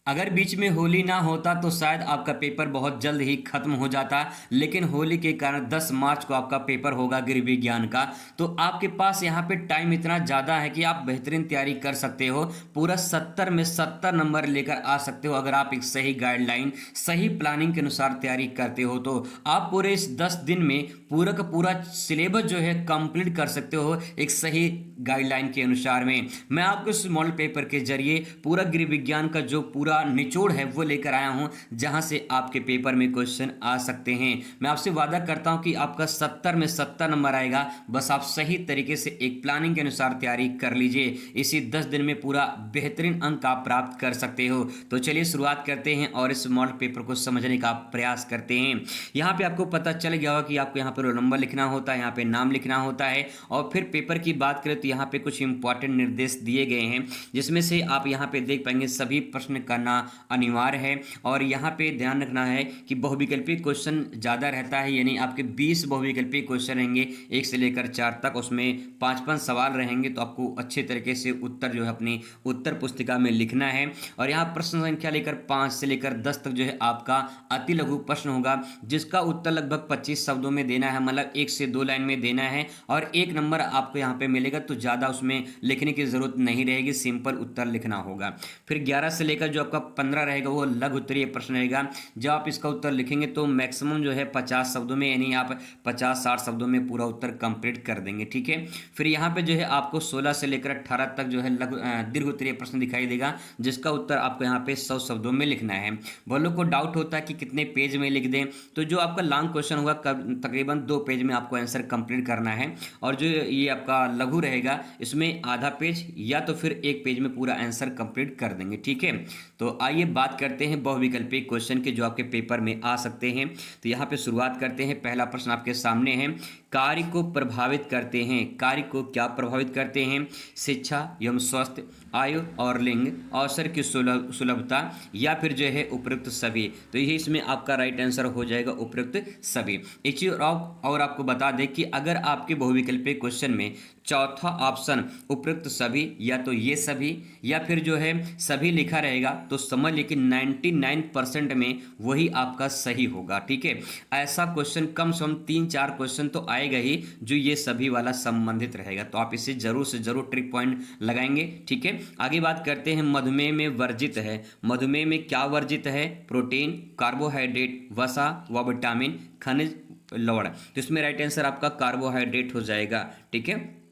अगर बीच में होली ना होता तो शायद आपका पेपर बहुत जल्द ही खत्म हो जाता, लेकिन होली के कारण 10 मार्च को आपका पेपर होगा गृह विज्ञान का। तो आपके पास यहाँ पे टाइम इतना ज़्यादा है कि आप बेहतरीन तैयारी कर सकते हो। पूरा 70 में 70 नंबर लेकर आ सकते हो अगर आप एक सही गाइडलाइन, सही प्लानिंग के अनुसार तैयारी करते हो तो। आप पूरे इस 10 दिन में पूरा का पूरा सिलेबस जो है कंप्लीट कर सकते हो एक सही गाइडलाइन के अनुसार में। मैं आपको इस मॉडल पेपर के जरिए पूरा गृह विज्ञान का जो पूरा निचोड़ है वो लेकर आया हूं, जहां से आपके पेपर में क्वेश्चन आ सकते हैं। मैं आपसे वादा करता हूं कि आपका 70 में 70 नंबर आएगा, बस आप सही तरीके से एक प्लानिंग के अनुसार तैयारी कर लीजिए। इसी 10 दिन में पूरा बेहतरीन अंक आप प्राप्त कर सकते हो। तो चलिए शुरुआत करते हैं और इस मॉडल पेपर को समझने का प्रयास करते हैं। यहाँ पे आपको पता चल गया होगा कि आपको यहाँ पे रोल नंबर लिखना होता है, यहाँ पे नाम लिखना होता है, और फिर पेपर की बात करें तो यहाँ पे कुछ इंपॉर्टेंट निर्देश दिए गए हैं, जिसमें से आप यहाँ पे देख पाएंगे सभी प्रश्न करना अनिवार्य है। और यहाँ पे ध्यान रखना है कि बहुविकल्पी क्वेश्चन ज़्यादा रहता है, यानी आपके 20 बहुविकल्पी क्वेश्चन रहेंगे 1 से लेकर 4 तक। उसमें 5-5 सवाल रहेंगे, तो आपको अच्छे तरीके से उत्तर जो है अपनी उत्तर पुस्तिका में लिखना है। और यहाँ प्रश्न संख्या लेकर 5 से लेकर 10 तक जो है आपका अति लघु प्रश्न होगा, जिसका उत्तर लगभग 25 शब्दों में देना है, मतलब 1 से 2 लाइन में देना है। और 1 नंबर आपको यहाँ पे मिलेगा, तो ज़्यादा उसमें लिखने की ज़रूरत नहीं रहेगी, सिंपल उत्तर लिखना होगा। फिर 11 से लेकर जो आपका 15 रहेगा वो लघु उत्तरीय प्रश्न रहेगा। जब आप इसका उत्तर लिखेंगे तो मैक्सिमम जो है 50 शब्दों में, यानी आप 50-60 शब्दों में पूरा उत्तर कंप्लीट कर देंगे, ठीक है। फिर यहाँ पे जो है आपको 16 से लेकर 18 तक जो है दीर्घ उत्तरीय प्रश्न दिखाई देगा, जिसका उत्तर आपको यहाँ पे 100 शब्दों में लिखना है। बहुत लोग को डाउट होता है कि कितने पेज में लिख दें, तो जो आपका लॉन्ग क्वेश्चन होगा तकरीबन 2 पेज में आपको आंसर कंप्लीट करना है। और जो ये आपका लघु रहेगा इसमें आधा पेज या तो फिर 1 पेज में पूरा आंसर कंप्लीट कर देंगे, ठीक है। तो आइए बात करते हैं बहुविकल्पी क्वेश्चन के जो आपके पेपर में आ सकते हैं। तो यहाँ पे शुरुआत करते हैं। पहला प्रश्न आपके सामने है, कार्य को प्रभावित करते हैं। कार्य को क्या प्रभावित करते हैं? शिक्षा एवं स्वास्थ्य, आयु और लिंग, अवसर की सुलभता, या फिर जो है उपयुक्त सभी। तो यही इसमें आपका राइट आंसर हो जाएगा, उपयुक्त सभी। एक चीज और आपको बता दें कि अगर आपके बहुविकल्पी क्वेश्चन में चौथा ऑप्शन उपयुक्त सभी या तो ये सभी या फिर जो है सभी लिखा रहेगा, तो समझ लीजिए कि 99% में वही आपका सही होगा, ठीक है। ऐसा क्वेश्चन कम से कम 3-4 क्वेश्चन तो आएगा ही जो ये सभी वाला संबंधित रहेगा, तो आप इसे जरूर से जरूर ट्रिक पॉइंट लगाएंगे, ठीक है। आगे बात करते हैं, मधुमेह में वर्जित है। मधुमेह में क्या वर्जित है? प्रोटीन, कार्बोहाइड्रेट, वसा व विटामिन, खनिज, लवण। तो इसमें राइट आंसर आपका कार्बोहाइड्रेट हो जाएगा, ठीक है।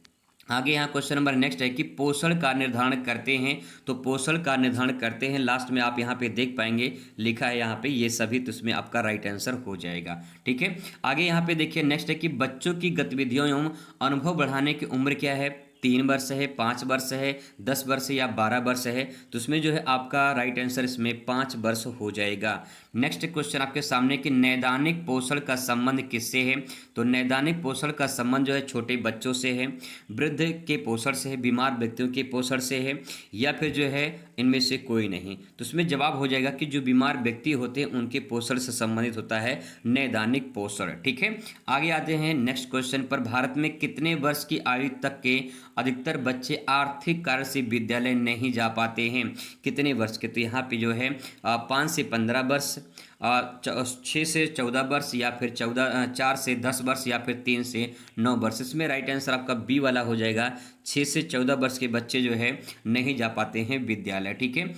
आगे यहाँ क्वेश्चन नंबर नेक्स्ट है कि पोषण का निर्धारण करते हैं। तो पोषण का निर्धारण करते हैं, लास्ट में आप यहाँ पे देख पाएंगे लिखा है यहाँ पे ये सभी, तो इसमें आपका राइट आंसर हो जाएगा, ठीक है। आगे यहाँ पे देखिए नेक्स्ट है कि बच्चों की गतिविधियों एवं अनुभव बढ़ाने की उम्र क्या है? 3 वर्ष है, 5 वर्ष है, 10 वर्ष या 12 वर्ष है। तो इसमें जो है आपका राइट आंसर इसमें 5 वर्ष हो जाएगा। नेक्स्ट क्वेश्चन आपके सामने कि नैदानिक पोषण का संबंध किससे है? तो नैदानिक पोषण का संबंध जो है छोटे बच्चों से है, वृद्ध के पोषण से है, बीमार व्यक्तियों के पोषण से है, या फिर जो है इनमें से कोई नहीं। तो इसमें जवाब हो जाएगा कि जो बीमार व्यक्ति होते हैं उनके पोषण से संबंधित होता है नैदानिक पोषण, ठीक है। आगे आते हैं नेक्स्ट क्वेश्चन पर, भारत में कितने वर्ष की आयु तक के अधिकतर बच्चे आर्थिक कारण से विद्यालय नहीं जा पाते हैं? कितने वर्ष के? तो यहाँ पे जो है 5 से 15 वर्ष, 6 से 14 वर्ष, या फिर 4 से 10 वर्ष, या फिर 3 से 9 वर्ष। इसमें राइट आंसर आपका बी वाला हो जाएगा। 6 से 14 वर्ष के बच्चे जो है नहीं जा पाते हैं विद्यालय, ठीक है।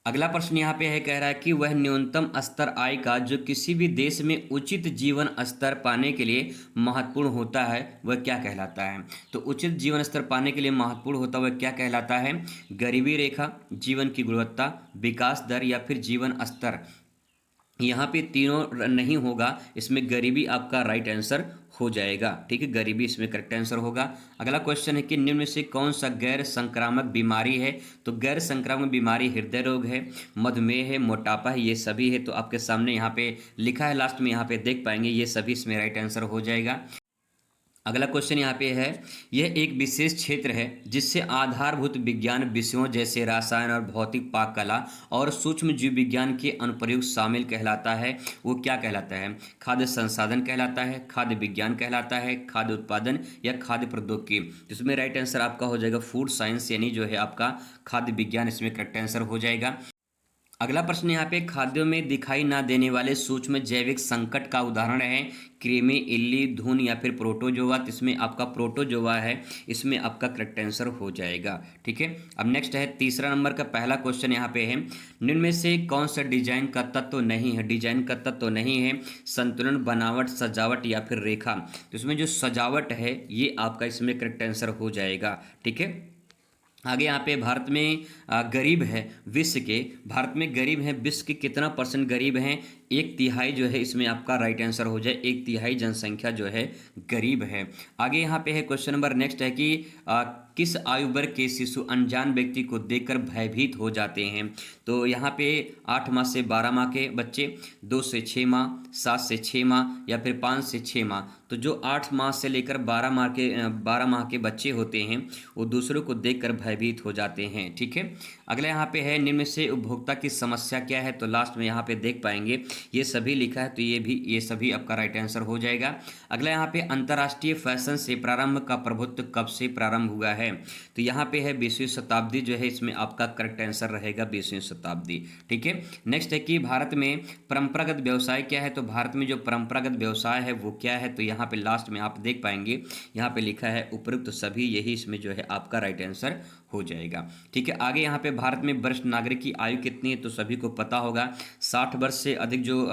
अगला प्रश्न यहाँ पे है, कह रहा है कि वह न्यूनतम स्तर आय का जो किसी भी देश में उचित जीवन स्तर पाने के लिए महत्वपूर्ण होता है वह क्या कहलाता है? तो उचित जीवन स्तर पाने के लिए महत्वपूर्ण होता वह क्या कहलाता है? गरीबी रेखा, जीवन की गुणवत्ता, विकास दर, या फिर जीवन स्तर। यहाँ पे तीनों नहीं होगा, इसमें गरीबी आपका राइट आंसर हो जाएगा, ठीक है। गरीबी इसमें करेक्ट आंसर होगा। अगला क्वेश्चन है कि निम्न में से कौन सा गैर संक्रामक बीमारी है? तो गैर संक्रामक बीमारी हृदय रोग है, मधुमेह है, मोटापा है, ये सभी है। तो आपके सामने यहाँ पे लिखा है, लास्ट में यहाँ पे देख पाएंगे ये सभी, इसमें राइट आंसर हो जाएगा। अगला क्वेश्चन यहाँ पे है, यह एक विशेष क्षेत्र है जिससे आधारभूत विज्ञान विषयों जैसे रसायन और भौतिक पाक कला और सूक्ष्म जीव विज्ञान के अनुप्रयोग शामिल कहलाता है, वो क्या कहलाता है? खाद्य संसाधन कहलाता है, खाद्य विज्ञान कहलाता है, खाद्य उत्पादन, या खाद्य प्रौद्योगिकी। तो इसमें राइट आंसर आपका हो जाएगा फूड साइंस, यानी जो है आपका खाद्य विज्ञान, इसमें करेक्ट आंसर हो जाएगा। अगला प्रश्न यहाँ पे, खाद्यों में दिखाई ना देने वाले सूक्ष्म जैविक संकट का उदाहरण है कृमि, इल्ली, घुन या फिर प्रोटोजोआ। तो इसमें आपका प्रोटोजोआ है, इसमें आपका करेक्ट आंसर हो जाएगा। ठीक है, अब नेक्स्ट है तीसरा नंबर का पहला क्वेश्चन यहाँ पे है, निम्न में से कौन सा डिजाइन का तत्व नहीं है? डिजाइन का तत्व नहीं है संतुलन, बनावट, सजावट या फिर रेखा। तो इसमें जो सजावट है ये आपका इसमें करेक्ट आंसर हो जाएगा। ठीक है, आगे यहाँ पे भारत में गरीब है विश्व के, भारत में गरीब है विश्व के कितना परसेंट गरीब हैं? 1/3 जो है इसमें आपका राइट आंसर हो जाए, 1/3 जनसंख्या जो है गरीब है। आगे यहाँ पे है क्वेश्चन नंबर नेक्स्ट है कि किस आयु वर्ग के शिशु अनजान व्यक्ति को देखकर भयभीत हो जाते हैं? तो यहाँ पे 8 माह से 12 माह के बच्चे, 2 से 6 माह, 7 से 6 माह या फिर 5 से 6 माह। तो जो 8 माह से लेकर 12 माह के बच्चे होते हैं वो दूसरों को देखकर भयभीत हो जाते हैं। ठीक है, अगला यहाँ पे है, निम्न में से उपभोक्ता की समस्या क्या है? तो लास्ट में यहाँ पे देख पाएंगे ये सभी लिखा है, तो ये सभी आपका राइट आंसर हो जाएगा। अगला यहाँ पे, अंतर्राष्ट्रीय फैशन से प्रारंभ का प्रभुत्व कब से प्रारंभ हुआ है? तो यहाँ पे है 20वीं शताब्दी जो है इसमें आपका करेक्ट आंसर रहेगा 20वीं शताब्दी। ठीक है, नेक्स्ट है कि भारत में परंपरागत व्यवसाय क्या है? तो भारत में जो परंपरागत व्यवसाय है वो क्या है? तो यहाँ पे लास्ट में आप देख पाएंगे यहाँ पे लिखा है उपयुक्त सभी, यही इसमें जो है आपका राइट आंसर हो जाएगा। ठीक है, आगे यहाँ पे भारत में वरिष्ठ नागरिक की आयु कितनी है? तो सभी को पता होगा 60 वर्ष से अधिक जो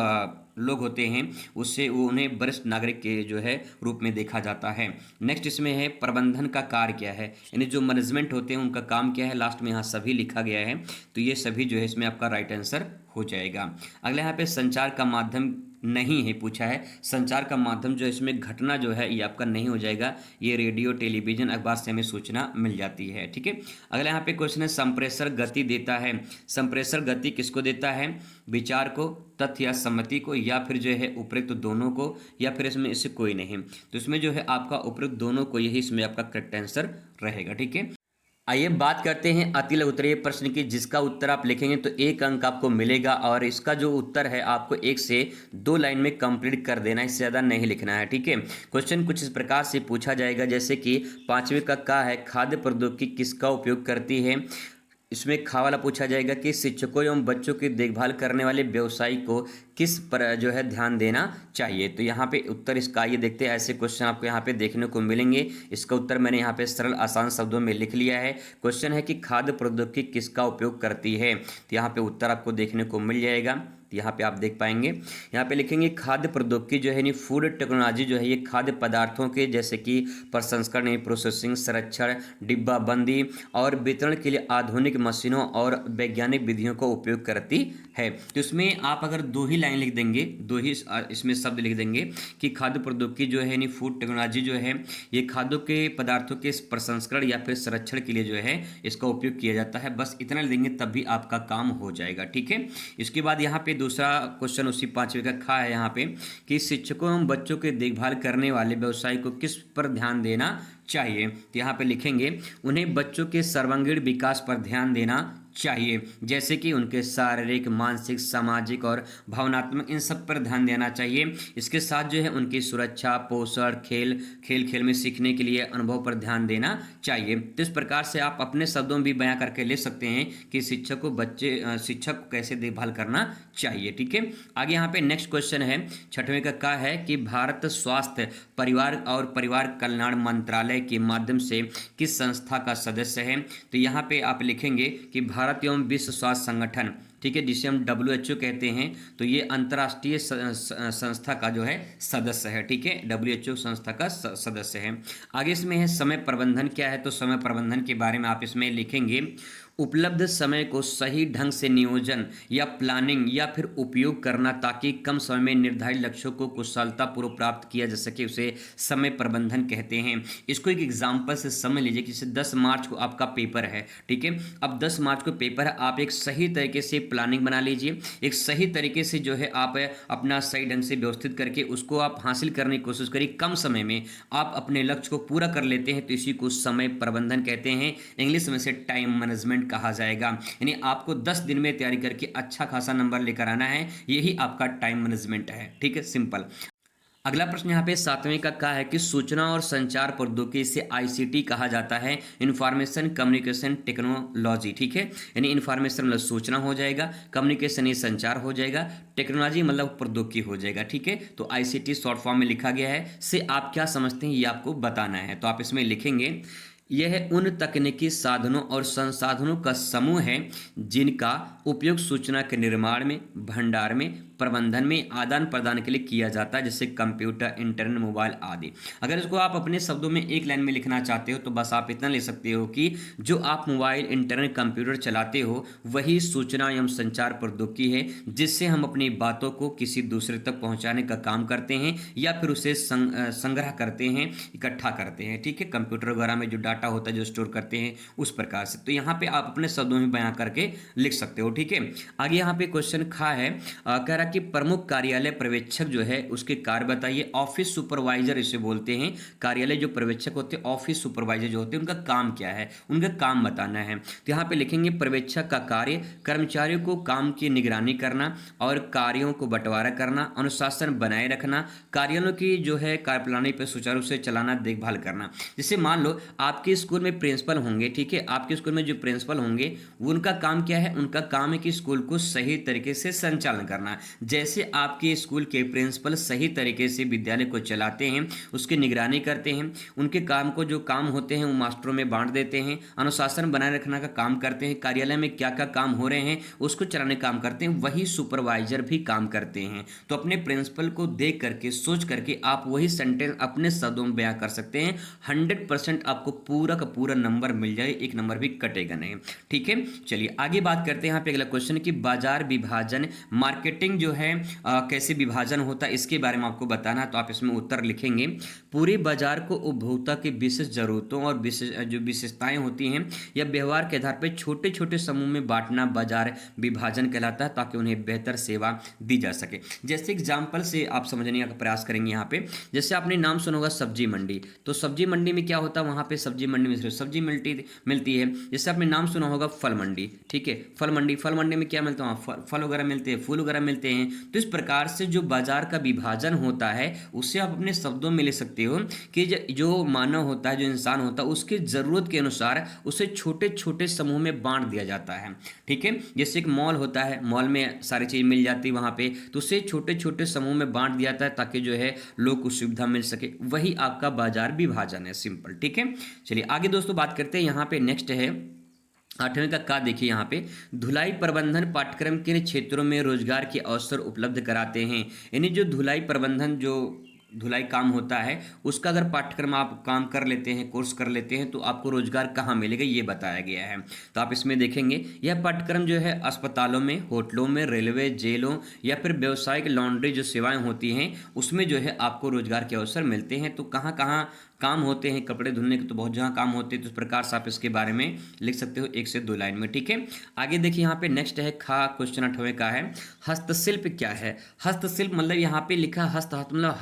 लोग होते हैं उससे वो उन्हें वरिष्ठ नागरिक के जो है रूप में देखा जाता है। नेक्स्ट इसमें है, प्रबंधन का कार्य क्या है? यानी जो मैनेजमेंट होते हैं उनका काम क्या है? लास्ट में यहाँ सभी लिखा गया है, तो ये सभी जो है इसमें आपका राइट आंसर हो जाएगा। अगला यहाँ पे, संचार का माध्यम नहीं है पूछा है, संचार का माध्यम जो है इसमें घटना जो है ये आपका नहीं हो जाएगा, ये रेडियो, टेलीविजन, अखबार से हमें सूचना मिल जाती है। ठीक है, अगला यहाँ पे क्वेश्चन है, संप्रेषण गति देता है, संप्रेषण गति किसको देता है? विचार को, तथ्य या सम्मति को, या फिर जो है उपयुक्त दोनों को, या फिर इसमें इससे कोई नहीं। तो इसमें जो है आपका उपयुक्त दोनों को, यही इसमें आपका करेक्ट आंसर रहेगा। ठीक है, आइए बात करते हैं अति लघुत्तरीय प्रश्न की, जिसका उत्तर आप लिखेंगे तो 1 अंक आपको मिलेगा, और इसका जो उत्तर है आपको 1 से 2 लाइन में कंप्लीट कर देना है, इससे ज़्यादा नहीं लिखना है। ठीक है, क्वेश्चन कुछ इस प्रकार से पूछा जाएगा, जैसे कि 5वें का है, खाद्य प्रौद्योगिकी किसका उपयोग करती है? इसमें खा वाला पूछा जाएगा कि शिक्षकों एवं बच्चों की देखभाल करने वाले व्यवसायी को किस पर जो है ध्यान देना चाहिए? तो यहाँ पे उत्तर इसका ये देखते हैं, ऐसे क्वेश्चन आपको यहाँ पे देखने को मिलेंगे। इसका उत्तर मैंने यहाँ पे सरल आसान शब्दों में लिख लिया है। क्वेश्चन है कि खाद्य प्रौद्योगिकी किसका उपयोग करती है? तो यहाँ पे उत्तर आपको देखने को मिल जाएगा, यहाँ पे आप देख पाएंगे, यहाँ पे लिखेंगे खाद्य प्रौद्योगिकी जो है यानी फूड टेक्नोलॉजी जो है ये खाद्य पदार्थों के जैसे कि प्रसंस्करण यानी प्रोसेसिंग, संरक्षण, डिब्बाबंदी और वितरण के लिए आधुनिक मशीनों और वैज्ञानिक विधियों का उपयोग करती है। तो इसमें आप अगर 2 ही लाइन लिख देंगे, 2 ही इसमें शब्द लिख देंगे कि खाद्य प्रौद्योगिकी जो है यानी फूड टेक्नोलॉजी जो है ये खाद्यों के पदार्थों के प्रसंस्करण या फिर संरक्षण के लिए जो है इसका उपयोग किया जाता है, बस इतना लिख देंगे तब भी आपका काम हो जाएगा। ठीक है, इसके बाद यहाँ पे दूसरा क्वेश्चन उसी 5वें का खा है यहाँ पे कि शिक्षकों एवं बच्चों के देखभाल करने वाले व्यवसायी को किस पर ध्यान देना चाहिए? तो यहाँ पे लिखेंगे उन्हें बच्चों के सर्वांगीण विकास पर ध्यान देना चाहिए, जैसे कि उनके शारीरिक, मानसिक, सामाजिक और भावनात्मक इन सब पर ध्यान देना चाहिए। इसके साथ जो है उनकी सुरक्षा, पोषण, खेल में सीखने के लिए अनुभव पर ध्यान देना चाहिए। तो इस प्रकार से आप अपने शब्दों में भी बयां करके ले सकते हैं कि शिक्षक को कैसे देखभाल करना चाहिए। ठीक है, आगे यहाँ पे नेक्स्ट क्वेश्चन है 6वें का है कि भारत स्वास्थ्य, परिवार और परिवार कल्याण मंत्रालय के माध्यम से किस संस्था का सदस्य है? तो यहाँ पे आप लिखेंगे कि भारत एवं विश्व स्वास्थ्य संगठन, ठीक है, जिसे हम WHO कहते हैं, तो ये अंतर्राष्ट्रीय संस्था का जो है सदस्य है। ठीक है, WHO संस्था का सदस्य है। आगे इसमें है समय प्रबंधन क्या है? तो समय प्रबंधन के बारे में आप इसमें लिखेंगे उपलब्ध समय को सही ढंग से नियोजन या प्लानिंग या फिर उपयोग करना ताकि कम समय में निर्धारित लक्ष्यों को कुशलतापूर्वक प्राप्त किया जा सके, उसे समय प्रबंधन कहते हैं। इसको एक एग्जांपल से समझ लीजिए कि जैसे 10 मार्च को आपका पेपर है, ठीक है, अब 10 मार्च को पेपर है, आप एक सही तरीके से प्लानिंग बना लीजिए, एक सही तरीके से जो है आप अपना सही ढंग से व्यवस्थित करके उसको आप हासिल करने की कोशिश करिए, कम समय में आप अपने लक्ष्य को पूरा कर लेते हैं, तो इसी को समय प्रबंधन कहते हैं। इंग्लिश में से टाइम मैनेजमेंट कहा जाएगा। यानी आपको 10 दिन में तैयारी करके अच्छा खासा नंबर लेकर आना है, यही आपका टाइम मैनेजमेंट है। ठीक है, सिंपल। अगला प्रश्न यहाँ पे 7वें का है कि सूचना और संचार प्रौद्योगिकी से आईसीटी कहा जाता है, इंफॉर्मेशन कम्युनिकेशन टेक्नोलॉजी। ठीक है, यानी इंफॉर्मेशन मतलब सूचना हो जाएगा, कम्युनिकेशन ये संचार हो जाएगा, टेक्नोलॉजी मतलब प्रौद्योगिकी हो जाएगा। ठीक है, तो आईसीटी शॉर्ट फॉर्म में लिखा गया है, से आप क्या समझते हैं ये आपको बताना है। तो आप इसमें लिखेंगे यह उन तकनीकी साधनों और संसाधनों का समूह है जिनका उपयोग सूचना के निर्माण में, भंडार में, प्रबंधन में, आदान प्रदान के लिए किया जाता है, जैसे कंप्यूटर, इंटरनेट, मोबाइल आदि। अगर इसको आप अपने शब्दों में एक लाइन में लिखना चाहते हो तो बस आप इतना लिख सकते हो कि जो आप मोबाइल, इंटरनेट, कंप्यूटर चलाते हो वही सूचना एवं संचार प्रौद्योगिकी है, जिससे हम अपनी बातों को किसी दूसरे तक पहुंचाने का काम करते हैं या फिर उसे संग्रह करते हैं, इकट्ठा करते हैं। ठीक है, कंप्यूटर वगैरह में जो डाटा होता है जो स्टोर करते हैं उस प्रकार से। तो यहाँ पे आप अपने शब्दों में बयां करके लिख सकते हो। ठीक है, आगे यहाँ पे क्वेश्चन खा है, कह रहा कि प्रमुख कार्यालय पर्यवेक्षक जो है उसके कार्य बताइए। ऑफिस सुपरवाइजर इसे बोलते हैं। कार्यालय जो पर्यवेक्षक होते हैं, ऑफिस सुपरवाइजर जो होते हैं, उनका काम क्या है, उनका काम बताना है। तो यहाँ पे लिखेंगे पर्यवेक्षक का कार्य कर्मचारियों को काम की निगरानी करना और कार्यों को बंटवारा करना, अनुशासन बनाए रखना, कार्यालयों की जो है कार्यप्रणाली पर सुचारू से चलाना, देखभाल करना। जैसे मान लो आपके स्कूल में प्रिंसिपल होंगे, ठीक है, आपके स्कूल में जो प्रिंसिपल होंगे वो उनका काम क्या है, उनका काम है कि स्कूल को सही तरीके से संचालन करना। जैसे आपके स्कूल के प्रिंसिपल सही तरीके से विद्यालय को चलाते हैं, उसकी निगरानी करते हैं, उनके काम को जो काम होते हैं वो मास्टरों में बांट देते हैं, अनुशासन बनाए रखने का काम करते हैं, कार्यालय में क्या क्या काम हो रहे हैं उसको चलाने का काम करते हैं, वही सुपरवाइजर भी काम करते हैं। तो अपने प्रिंसिपल को देख करके, सोच करके आप वही सेंटेंस अपने शब्दों में बयां कर सकते हैं। 100% आपको पूरा का पूरा नंबर मिल जाए, एक नंबर भी कटेगा नहीं। ठीक है, चलिए आगे बात करते हैं। यहाँ पे अगला क्वेश्चन कि बाजार विभाजन, मार्केटिंग जो है कैसे विभाजन होता है इसके बारे में आपको बताना है। तो आप इसमें उत्तर लिखेंगे पूरे बाजार को उपभोक्ता की विशेष जरूरतों और जो विशेषताएं होती हैं या व्यवहार के आधार पर छोटे छोटे समूह में बांटना बाजार विभाजन कहलाता है, ताकि उन्हें बेहतर सेवा दी जा सके। जैसे एग्जाम्पल से आप समझने का प्रयास करेंगे। यहाँ पे जैसे आपने नाम सुना होगा सब्जी मंडी, तो सब्जी मंडी में क्या होता है, वहाँ पे सब्जी मंडी में सिर्फ सब्जी मिलती है। जैसे आपने नाम सुना होगा फल मंडी, ठीक है, फल मंडी में क्या मिलता है, फल वगैरह मिलते हैं, फूल वगैरह मिलते हैं। तो इस प्रकार से जो बाजार का विभाजन होता है उससे आप अपने शब्दों में ले सकते हो कि जो मानव होता है, जो इंसान होता है, उसकी जरूरत के अनुसार उसे छोटे छोटे समूह में बांट दिया जाता है। ठीक है, जैसे एक मॉल होता है, मॉल में सारी चीज मिल जाती है वहां पे, तो उसे छोटे छोटे समूह में बांट दिया जाता है ताकि जो है लोग को सुविधा मिल सके। वही आपका बाजार विभाजन है, सिंपल। ठीक है, चलिए आगे दोस्तों बात करते हैं। यहाँ पे नेक्स्ट है 8वें का देखिए। यहाँ पे धुलाई प्रबंधन पाठ्यक्रम किन क्षेत्रों में रोजगार के अवसर उपलब्ध कराते हैं। यानी जो धुलाई प्रबंधन, जो धुलाई काम होता है, उसका अगर पाठ्यक्रम आप काम कर लेते हैं, कोर्स कर लेते हैं, तो आपको रोजगार कहाँ मिलेगा ये बताया गया है। तो आप इसमें देखेंगे यह पाठ्यक्रम जो है अस्पतालों में, होटलों में, रेलवे, जेलों या फिर व्यावसायिक लॉन्ड्री जो सेवाएं होती हैं उसमें जो है आपको रोजगार के अवसर मिलते हैं। तो कहाँ कहाँ काम होते हैं, कपड़े धुलने के तो बहुत जगह काम होते हैं। तो इस प्रकार से आप इसके बारे में लिख सकते हो 1 से 2 लाइन में। ठीक है, आगे देखिए यहाँ पे नेक्स्ट है क्वेश्चन 8वें का है हस्तशिल्प क्या है। हस्तशिल्प मतलब यहाँ पे लिखा हस्त मतलब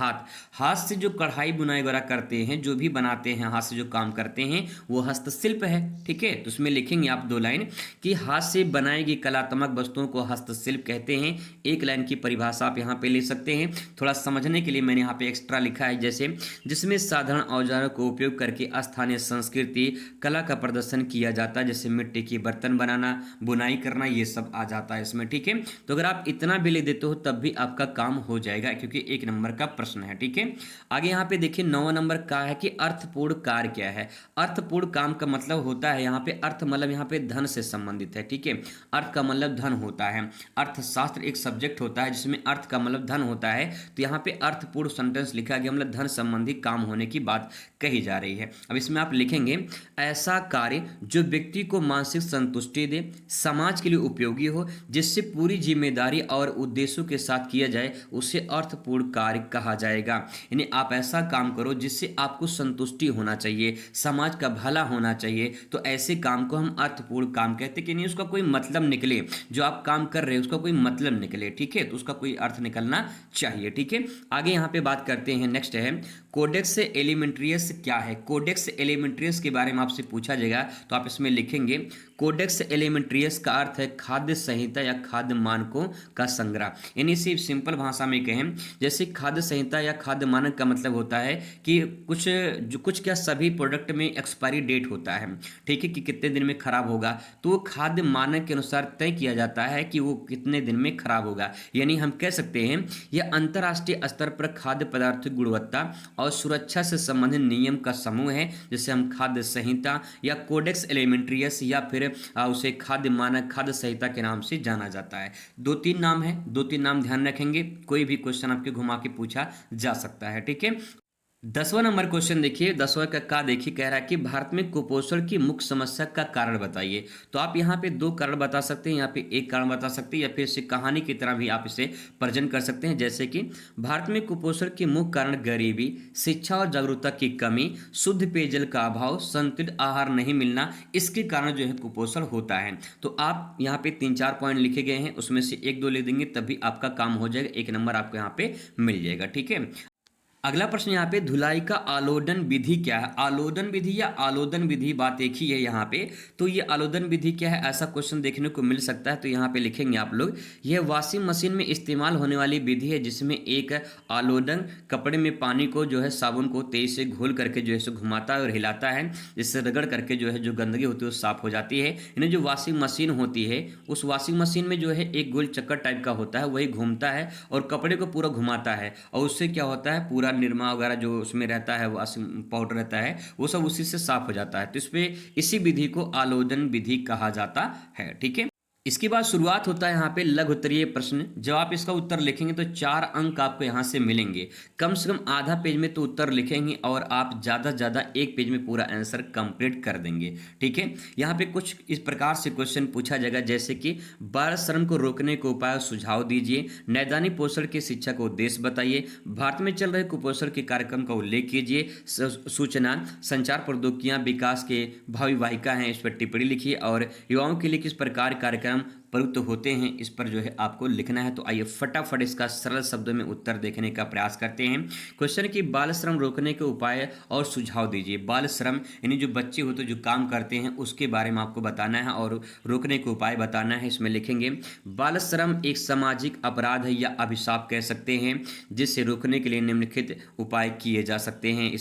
हाथ से जो कढ़ाई बुनाई वगैरह करते हैं, जो भी बनाते हैं, हाथ से जो काम करते हैं वो हस्तशिल्प है। ठीक है, तो उसमें लिखेंगे आप 2 लाइन कि हाथ से बनाई गई कलात्मक वस्तुओं को हस्तशिल्प कहते हैं। 1 लाइन की परिभाषा आप यहाँ पे ले सकते हैं। थोड़ा समझने के लिए मैंने यहाँ पे एक्स्ट्रा लिखा है, जैसे जिसमें साधारण औजारों को उपयोग करके स्थानीय संस्कृति कला का प्रदर्शन किया जाता है, जैसे मिट्टी के बर्तन बनाना, बुनाई करना, ये सब आ जाता है इसमें। ठीक है, तो अगर आप इतना भी लिख देते हो तब भी आपका काम हो जाएगा, क्योंकि 1 नंबर का प्रश्न है। ठीक है, आगे यहाँ पे देखिए 9वां नंबर का है कि अर्थपूर्ण कार्य क्या है। अर्थपूर्ण काम का मतलब होता है, यहाँ पे अर्थ मतलब यहाँ पे धन से संबंधित है। ठीक है, अर्थ का मतलब धन होता है। अर्थशास्त्र एक सब्जेक्ट होता है जिसमें अर्थ का मतलब धन होता है। तो यहाँ पे अर्थपूर्ण सेंटेंस लिखा गया, मतलब धन संबंधी काम होने की बात कही जा रही है। अब इसमें आप लिखेंगे ऐसा कार्य जो व्यक्ति को मानसिक संतुष्टि दे, समाज के लिए उपयोगी हो, जिससे पूरी जिम्मेदारी और उद्देश्यों के साथ किया जाए, उसे अर्थपूर्ण कार्य कहा जाएगा। यानी आप ऐसा काम करो जिससे आपको संतुष्टि होना चाहिए, समाज का भला होना चाहिए, तो ऐसे काम को हम अर्थपूर्ण काम कहते हैं। कि नहीं उसका कोई मतलब निकले, जो आप काम कर रहे हैं उसका कोई मतलब निकले। ठीक है, तो उसका कोई अर्थ निकलना चाहिए। ठीक है, आगे यहाँ पे बात करते हैं। नेक्स्ट है कोडेक्स एलिमेंट्रियस क्या है। कोडेक्स एलिमेंट्रियस के बारे में आपसे पूछा जाएगा, तो आप इसमें लिखेंगे कोडेक्स एलिमेंट्रियस का अर्थ है खाद्य संहिता या खाद्य मानकों का संग्रह। यानी सिर्फ सिंपल भाषा में कहें, जैसे खाद्य संहिता या खाद्य मानक का मतलब होता है कि कुछ क्या सभी प्रोडक्ट में एक्सपायरी डेट होता है, ठीक है, कि कितने दिन में खराब होगा, तो वो खाद्य मानक के अनुसार तय किया जाता है कि वो कितने दिन में खराब होगा। यानी हम कह सकते हैं यह अंतर्राष्ट्रीय स्तर पर खाद्य पदार्थों की गुणवत्ता और सुरक्षा से संबंधित नियम का समूह है, जिसे हम खाद्य संहिता या कोडेक्स एलिमेंट्रियस या फिर उसे खाद्य मानक, खाद्य संहिता के नाम से जाना जाता है। दो तीन नाम है, दो तीन नाम ध्यान रखेंगे, कोई भी क्वेश्चन आपके घुमा के पूछा जा सकता है, ठीक है। 10वां नंबर क्वेश्चन देखिए, 10वां का देखिए, कह रहा है कि भारत में कुपोषण की मुख्य समस्या का कारण बताइए। तो आप यहाँ पे दो कारण बता सकते हैं, यहाँ पे एक कारण बता सकते हैं, या फिर इसे कहानी की तरह भी आप इसे प्रेजेंट कर सकते हैं। जैसे कि भारत में कुपोषण के मुख्य कारण गरीबी, शिक्षा और जागरूकता की कमी, शुद्ध पेयजल का अभाव, संतुलित आहार नहीं मिलना, इसके कारण जो है कुपोषण होता है। तो आप यहाँ पे 3-4 पॉइंट लिखे गए हैं, उसमें से एक दो लिख देंगे तभी आपका काम हो जाएगा, एक नंबर आपको यहाँ पे मिल जाएगा, ठीक है। अगला प्रश्न यहाँ पे, धुलाई का आलोडन विधि क्या है? आलोडन विधि या आलोदन विधि, बात एक ही है यहाँ पे। तो ये आलोदन विधि क्या है, ऐसा क्वेश्चन देखने को मिल सकता है। तो यहाँ पे लिखेंगे आप लोग, यह वॉशिंग मशीन में इस्तेमाल होने वाली विधि है जिसमें एक आलोडन कपड़े में पानी को जो है साबुन को तेज से घोल करके जो है सो घुमाता है और हिलाता है, जिससे रगड़ करके जो है जो गंदगी होती है वो साफ हो जाती है। यानी जो वॉशिंग मशीन होती है, उस वॉशिंग मशीन में जो है एक गोल चक्कर टाइप का होता है, वही घूमता है और कपड़े को पूरा घुमाता है, और उससे क्या होता है, पूरा निरमा वगैरह जो उसमें रहता है, वॉशिंग पाउडर रहता है, वो सब उसी से साफ हो जाता है। तो इसमें इसी विधि को आलोदन विधि कहा जाता है, ठीक है। इसके बाद शुरुआत होता है यहाँ पे लघु उत्तरीय प्रश्न। जब आप इसका उत्तर लिखेंगे तो 4 अंक आपको यहाँ से मिलेंगे। कम से कम आधा पेज में तो उत्तर लिखेंगे और आप ज़्यादा से ज़्यादा एक पेज में पूरा आंसर कंप्लीट कर देंगे, ठीक है। यहाँ पे कुछ इस प्रकार से क्वेश्चन पूछा जाएगा, जैसे कि बाल श्रम को रोकने के उपाय सुझाव दीजिए, नैदानिक पोषण की शिक्षा का उद्देश्य बताइए, भारत में चल रहे कुपोषण के कार्यक्रम का उल्लेख कीजिए, सूचना संचार प्रौद्योगिकियां विकास के भावी वाहिका हैं, इस पर टिप्पणी लिखिए, और युवाओं के लिए किस प्रकार कार्यक्रम प्रयुक्त होते हैं, इस पर जो है आपको लिखना है। तो आइए फटाफट इसका सरल शब्दों में उत्तर देखने का प्रयास करते हैं। क्वेश्चन की बाल श्रम रोकने के उपाय और सुझाव दीजिए। बाल श्रम यानी जो बच्चे होते हैं जो काम करते हैं उसके बारे में आपको बताना है और रोकने के उपाय बताना है। इसमें लिखेंगे, बाल श्रम एक सामाजिक अपराध है या अभिशाप कह सकते हैं, जिससे रोकने के लिए निम्नलिखित उपाय किए जा सकते हैं।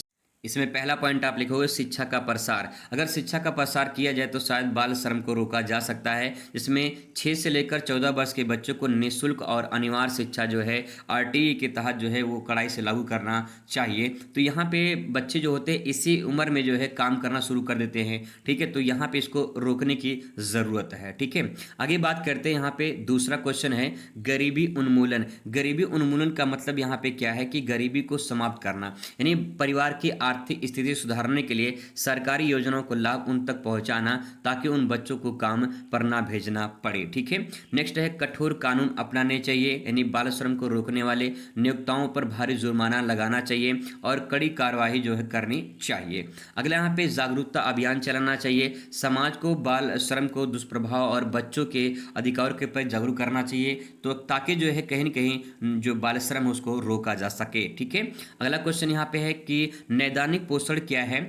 इसमें पहला पॉइंट आप लिखोगे शिक्षा का प्रसार। अगर शिक्षा का प्रसार किया जाए तो शायद बाल श्रम को रोका जा सकता है। इसमें 6 से लेकर 14 वर्ष के बच्चों को निःशुल्क और अनिवार्य शिक्षा जो है आरटीई के तहत जो है वो कड़ाई से लागू करना चाहिए। तो यहाँ पे बच्चे जो होते हैं इसी उम्र में जो है काम करना शुरू कर देते हैं, ठीक है। तो यहाँ पे इसको रोकने की ज़रूरत है, ठीक है। आगे बात करते हैं, यहाँ पे दूसरा क्वेश्चन है गरीबी उन्मूलन। गरीबी उन्मूलन का मतलब यहाँ पे क्या है कि गरीबी को समाप्त करना, यानी परिवार की आर्थिक स्थिति सुधारने के लिए सरकारी योजनाओं को लाभ उन तक पहुंचाना ताकि उन बच्चों को काम पर ना भेजना पड़े, ठीक है। नेक्स्ट है कठोर कानून अपनाने चाहिए, यानी बाल श्रम को रोकने वाले नियोक्ताओं पर भारी जुर्माना लगाना चाहिए और कड़ी कार्रवाई जो है करनी चाहिए। अगला यहाँ पे जागरूकता अभियान चलाना चाहिए, समाज को बाल श्रम को दुष्प्रभाव और बच्चों के अधिकारों के प्रति जागरूक करना चाहिए, तो ताकि जो है कहीं न कहीं जो बाल श्रम है उसको रोका जा सके, ठीक है। अगला क्वेश्चन यहाँ पे है कि नैदानिक पोषण क्या है,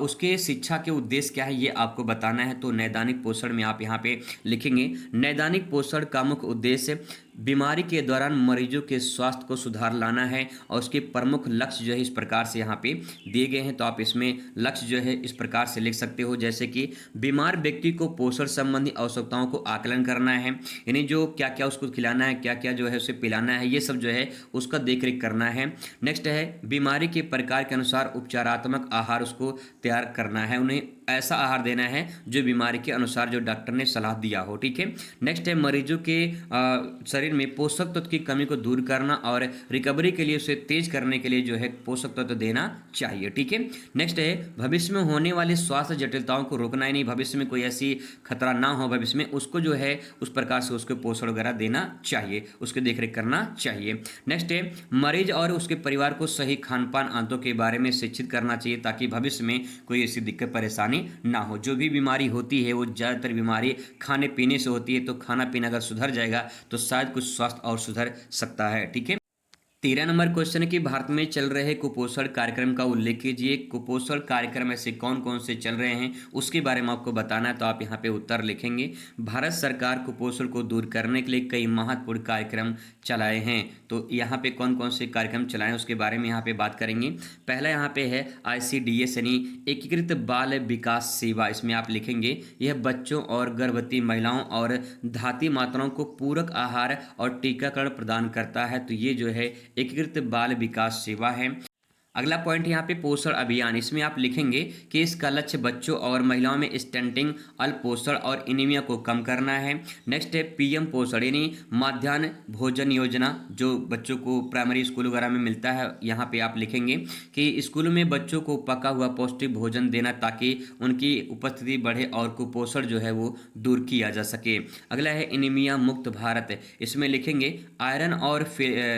उसके शिक्षा के उद्देश्य क्या है, ये आपको बताना है। तो नैदानिक पोषण में आप यहाँ पे लिखेंगे, नैदानिक पोषण का मुख्य उद्देश्य बीमारी के दौरान मरीजों के स्वास्थ्य को सुधार लाना है और उसके प्रमुख लक्ष्य जो है इस प्रकार से यहाँ पे दिए गए हैं। तो आप इसमें लक्ष्य जो है इस प्रकार से लिख सकते हो, जैसे कि बीमार व्यक्ति को पोषण संबंधी आवश्यकताओं को आकलन करना है, यानी जो क्या क्या उसको खिलाना है, क्या क्या जो है उसे पिलाना है, ये सब जो है उसका देखरेख करना है। नेक्स्ट है बीमारी के प्रकार के अनुसार उपचारात्मक आहार उसको तैयार करना है, उन्हें ऐसा आहार देना है जो बीमारी के अनुसार जो डॉक्टर ने सलाह दिया हो, ठीक है। नेक्स्ट है मरीजों के शरीर में पोषक तत्व की कमी को दूर करना और रिकवरी के लिए उसे तेज करने के लिए जो है पोषक तत्व देना चाहिए, ठीक है। नेक्स्ट है भविष्य में होने वाली स्वास्थ्य जटिलताओं को रोकना, ही नहीं भविष्य में कोई ऐसी खतरा ना हो भविष्य में, उसको जो है उस प्रकार से उसको पोषण वगैरह देना चाहिए, उसकी देखरेख करना चाहिए। नेक्स्ट है मरीज और उसके परिवार को सही खान पान आदतों के बारे में शिक्षित करना चाहिए ताकि भविष्य में कोई ऐसी दिक्कत परेशानी ना हो। जो भी बीमारी होती है वो ज़्यादातर बीमारी खाने पीने से होती है, तो खाना पीना अगर सुधर जाएगा तो शायद कुछ स्वास्थ्य और सुधर सकता है, ठीक है। 13 नंबर क्वेश्चन है कि भारत में चल रहे कुपोषण कार्यक्रम का उल्लेख कीजिए। कुपोषण कार्यक्रम ऐसे कौन कौन से चल रहे हैं उसके बारे में आपको बताना है, तो आप यहाँ पे उत्तर लिखेंगे। भारत सरकार कुपोषण को दूर करने के लिए कई महत्वपूर्ण कार्यक्रम चलाए हैं। तो यहाँ पे कौन कौन से कार्यक्रम चलाए उसके बारे में यहाँ पे बात करेंगे। पहला यहाँ पे है ICDS यानी एकीकृत बाल विकास सेवा। इसमें आप लिखेंगे यह बच्चों और गर्भवती महिलाओं और धात्री माताओं को पूरक आहार और टीकाकरण प्रदान करता है। तो ये जो है एकीकृत बाल विकास सेवा है। अगला पॉइंट यहाँ पे पोषण अभियान। इसमें आप लिखेंगे कि इसका लक्ष्य बच्चों और महिलाओं में स्टंटिंग, अल्पोषण और एनीमिया को कम करना है। नेक्स्ट है PM पोषण यानी मध्याह्न भोजन योजना, जो बच्चों को प्राइमरी स्कूल वगैरह में मिलता है। यहाँ पे आप लिखेंगे कि स्कूलों में बच्चों को पका हुआ पौष्टिक भोजन देना ताकि उनकी उपस्थिति बढ़े और कुपोषण जो है वो दूर किया जा सके। अगला है एनीमिया मुक्त भारत। इसमें लिखेंगे आयरन और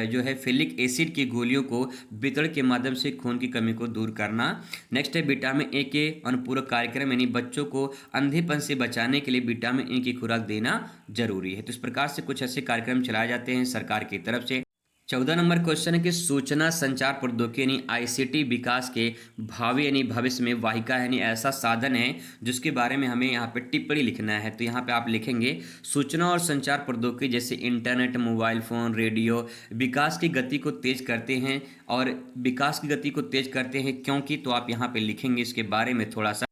जो है फेलिक एसिड की गोलियों को वितरण के माध्यम से खून की कमी को दूर करना। नेक्स्ट है विटामिन ए के अनुपूरक कार्यक्रम यानी बच्चों को अंधेपन से बचाने के लिए विटामिन ए की खुराक देना जरूरी है। तो इस प्रकार से कुछ ऐसे कार्यक्रम चलाए जाते हैं सरकार की तरफ से। 14 नंबर क्वेश्चन है कि सूचना संचार प्रौद्योगिकी यानी ICT विकास के भावी यानी भविष्य में वाहिका यानी ऐसा साधन है जिसके बारे में हमें यहाँ पे टिप्पणी लिखना है। तो यहाँ पे आप लिखेंगे सूचना और संचार प्रौद्योगिकी जैसे इंटरनेट, मोबाइल फोन, रेडियो विकास की गति को तेज करते हैं। और विकास की गति को तेज करते हैं क्योंकि, तो आप यहाँ पे लिखेंगे इसके बारे में थोड़ा सा।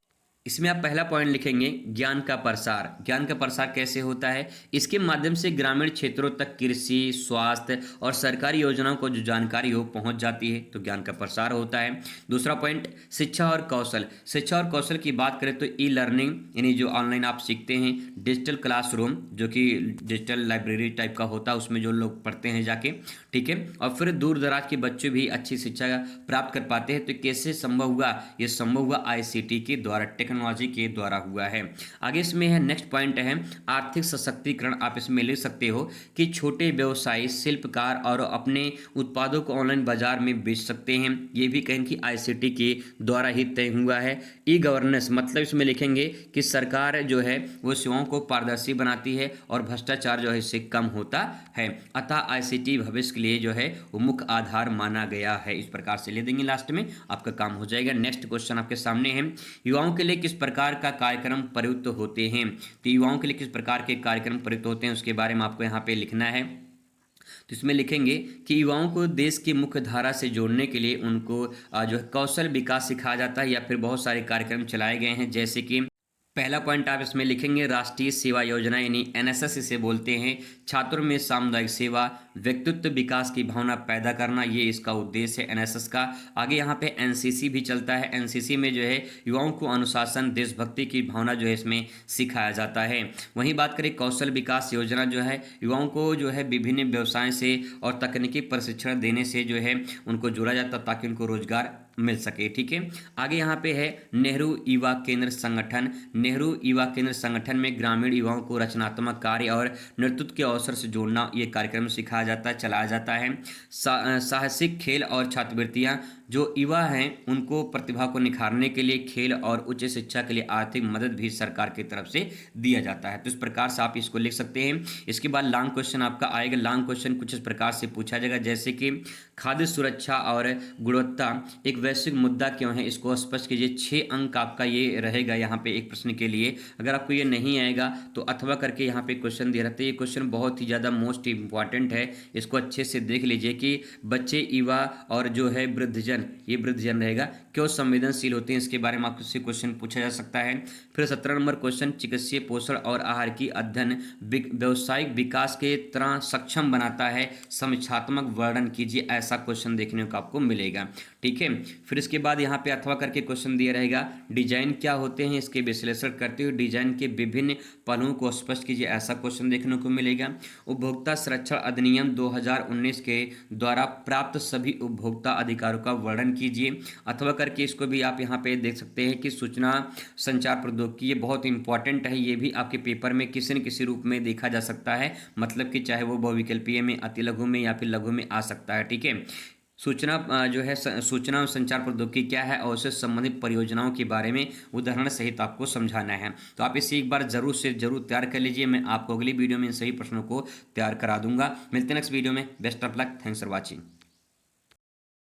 इसमें आप पहला पॉइंट लिखेंगे ज्ञान का प्रसार। ज्ञान का प्रसार कैसे होता है? इसके माध्यम से ग्रामीण क्षेत्रों तक कृषि, स्वास्थ्य और सरकारी योजनाओं को जो जानकारी हो पहुंच जाती है, तो ज्ञान का प्रसार होता है। दूसरा पॉइंट शिक्षा और कौशल। शिक्षा और कौशल की बात करें तो ई लर्निंग यानी जो ऑनलाइन आप सीखते हैं, डिजिटल क्लासरूम जो कि डिजिटल लाइब्रेरी टाइप का होता है, उसमें जो लोग पढ़ते हैं जाके, ठीक है। और फिर दूर दराज के बच्चे भी अच्छी शिक्षा प्राप्त कर पाते हैं। तो कैसे संभव हुआ? ये संभव हुआ ICT के द्वारा, टेक्नोलॉजी के द्वारा हुआ है। आगे इसमें है नेक्स्ट पॉइंट है आर्थिक सशक्तिकरण। आप इसमें लिख सकते हो कि छोटे व्यवसायी, शिल्पकार और अपने उत्पादों को ऑनलाइन बाजार में बेच सकते हैं। ये भी कहें कि ICT के द्वारा ही तय हुआ है। ई गवर्नेंस मतलब इसमें लिखेंगे कि सरकार जो है वो सेवाओं को पारदर्शी बनाती है और भ्रष्टाचार जो है इससे कम होता है। अतः ICT भविष्य के लिए जो है वो मुख्य आधार माना गया है। इस प्रकार से ले देंगे, लास्ट में आपका काम हो जाएगा। नेक्स्ट क्वेश्चन आपके सामने है युवाओं के लिए किस प्रकार का कार्यक्रम प्रयुक्त होते हैं। तो युवाओं के लिए किस प्रकार के कार्यक्रम प्रयुक्त होते हैं उसके बारे में आपको यहाँ पे लिखना है। तो इसमें लिखेंगे कि युवाओं को देश की मुख्य धारा से जोड़ने के लिए उनको जो है कौशल विकास सिखाया जाता है या फिर बहुत सारे कार्यक्रम चलाए गए हैं। जैसे कि पहला पॉइंट आप इसमें लिखेंगे राष्ट्रीय सेवा योजना यानी NSS इसे बोलते हैं। छात्रों में सामुदायिक सेवा, व्यक्तित्व विकास की भावना पैदा करना, ये इसका उद्देश्य है NSS का। आगे यहाँ पे NCC भी चलता है। NCC में जो है युवाओं को अनुशासन, देशभक्ति की भावना जो है इसमें सिखाया जाता है। वहीं बात करें कौशल विकास योजना जो है युवाओं को जो है विभिन्न व्यवसाय से और तकनीकी प्रशिक्षण देने से जो है उनको जोड़ा जाता ताकि उनको रोजगार मिल सके, ठीक है। आगे यहाँ पे है नेहरू युवा केंद्र संगठन। नेहरू युवा केंद्र संगठन में ग्रामीण युवाओं को रचनात्मक कार्य और नेतृत्व के अवसर से जोड़ना ये कार्यक्रम सिखाया जाता है, चलाया जाता है। साहसिक खेल और छात्रवृत्तियाँ, जो युवा हैं उनको प्रतिभा को निखारने के लिए खेल और उच्च शिक्षा के लिए आर्थिक मदद भी सरकार की तरफ से दिया जाता है। तो इस प्रकार से आप इसको लिख सकते हैं। इसके बाद लॉन्ग क्वेश्चन आपका आएगा। लॉन्ग क्वेश्चन कुछ इस प्रकार से पूछा जाएगा जैसे कि खाद्य सुरक्षा और गुणवत्ता एक वैश्विक मुद्दा क्यों है, इसको स्पष्ट कीजिए। 6 अंक आपका ये रहेगा यहाँ पे एक प्रश्न के लिए। अगर आपको ये नहीं आएगा तो अथवा करके यहाँ पे क्वेश्चन दे रहते हैं। ये क्वेश्चन बहुत ही ज़्यादा मोस्ट इंपॉर्टेंट है, इसको अच्छे से देख लीजिए कि बच्चे, युवा और जो है वृद्धजन, ये वृद्धजन रहेगा, क्यों संवेदनशील होते हैं, इसके बारे में आपसे क्वेश्चन पूछा जा सकता है। फिर 17 नंबर क्वेश्चन चिकित्सीय पोषण और आहार की अध्ययन व्यावसायिक विकास के तरह सक्षम बनाता है, समीक्षात्मक वर्णन कीजिए। ऐसा क्वेश्चन देखने को आपको मिलेगा, ठीक है। फिर इसके बाद यहाँ पे अथवा करके क्वेश्चन दिया रहेगा डिजाइन क्या होते हैं, इसके विश्लेषण करते हुए डिजाइन के विभिन्न पहलुओं को स्पष्ट कीजिए। ऐसा क्वेश्चन देखने को मिलेगा। उपभोक्ता संरक्षण अधिनियम 2019 के द्वारा प्राप्त सभी उपभोक्ता अधिकारों का वर्णन कीजिए। अथवा करके इसको भी आप यहाँ पे देख सकते हैं कि सूचना संचार प्रौद्योगिकी, ये बहुत इंपॉर्टेंट है। ये भी आपके पेपर में किसी न किसी रूप में देखा जा सकता है, मतलब कि चाहे वो बहुविकल्पीय में, अति लघु में या फिर लघु में आ सकता है, ठीक है। सूचना जो है सूचना और संचार प्रौद्योगिकी क्या है और उससे संबंधित परियोजनाओं के बारे में उदाहरण सहित आपको समझाना है। तो आप इसे एक बार जरूर से जरूर तैयार कर लीजिए। मैं आपको अगली वीडियो में इन सभी प्रश्नों को तैयार करा दूंगा। मिलते हैं नेक्स्ट वीडियो में। Best of luck. Thanks for watching.